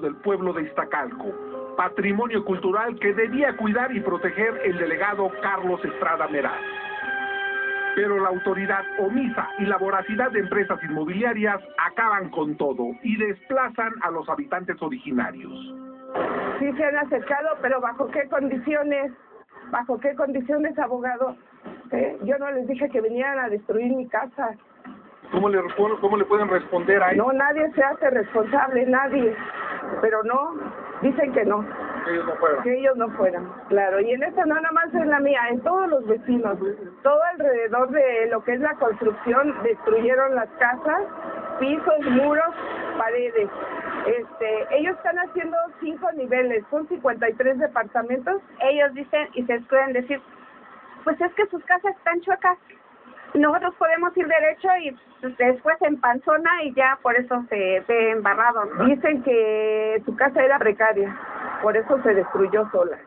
del pueblo de Iztacalco, patrimonio cultural que debía cuidar y proteger el delegado Carlos Estrada Meraz. Pero la autoridad omisa y la voracidad de empresas inmobiliarias acaban con todo y desplazan a los habitantes originarios. Sí se han acercado, pero ¿bajo qué condiciones? ¿Bajo qué condiciones, abogado? Yo no les dije que vinieran a destruir mi casa. ¿Cómo le pueden responder a eso? No, nadie se hace responsable, nadie. Pero no, dicen que no. Que ellos no fueran. Que ellos no fueran, claro. Y en esta no nada más es la mía, en todos los vecinos. Todo alrededor de lo que es la construcción destruyeron las casas, pisos, muros, paredes. Ellos están haciendo 5 niveles, son 53 departamentos. Ellos dicen y se pueden decir, pues es que sus casas están chuecas. Nosotros podemos ir derecho y después en panzona y ya por eso se ve embarrado, ¿no? Dicen que su casa era precaria, por eso se destruyó sola.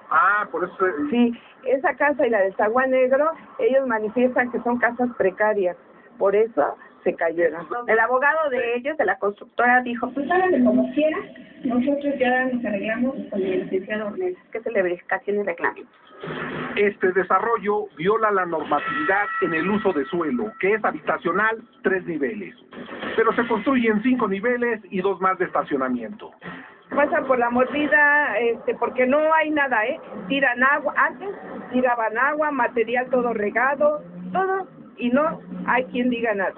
Ah, por eso... Sí, esa casa y la de Zaguán Negro, ellos manifiestan que son casas precarias, por eso se cayeron. El abogado de ellos, de la constructora, dijo, pues háganle como quieran, nosotros ya nos arreglamos con el licenciado Ornelas, que es el de verificación y reglamentos. Este desarrollo viola la normatividad en el uso de suelo, que es habitacional 3 niveles, pero se construyen 5 niveles y 2 más de estacionamiento. Pasan por la mordida, porque no hay nada, tiran agua, antes tiraban agua, material todo regado, todo, y no hay quien diga nada.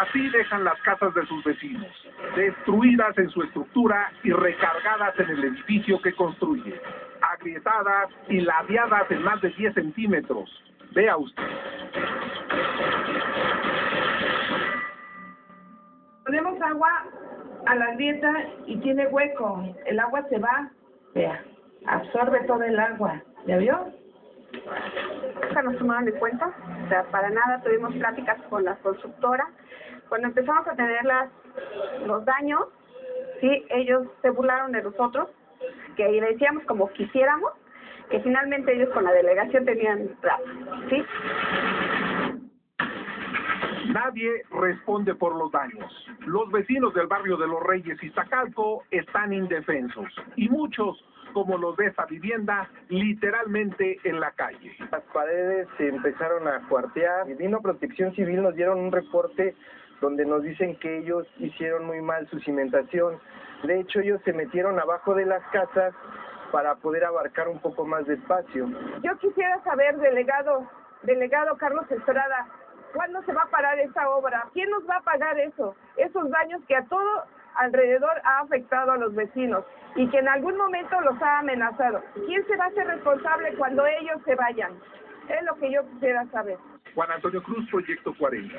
Así dejan las casas de sus vecinos, destruidas en su estructura y recargadas en el edificio que construyen, agrietadas y ladeadas en más de 10 centímetros. Vea usted. Ponemos agua a la grieta y tiene hueco, el agua se va, vea, absorbe todo el agua, ¿ya vio? Nunca nos tomaron de cuenta, o sea, para nada tuvimos pláticas con la constructora. Cuando empezamos a tener los daños, sí, ellos se burlaron de nosotros, que le decíamos como quisiéramos, que finalmente ellos con la delegación tenían plata, ¿sí? Nadie responde por los daños. Los vecinos del barrio de Los Reyes y Iztacalco están indefensos y muchos, como los de esta vivienda, literalmente en la calle. Las paredes se empezaron a cuartear. Vino Protección Civil, nos dieron un reporte donde nos dicen que ellos hicieron muy mal su cimentación. De hecho, ellos se metieron abajo de las casas para poder abarcar un poco más de espacio. Yo quisiera saber, delegado Carlos Estrada, ¿cuándo se va a parar esa obra? ¿Quién nos va a pagar eso? Esos daños que a todo alrededor ha afectado a los vecinos y que en algún momento los ha amenazado. ¿Quién se va a hacer responsable cuando ellos se vayan? Es lo que yo quisiera saber. Juan Antonio Cruz, Proyecto 40.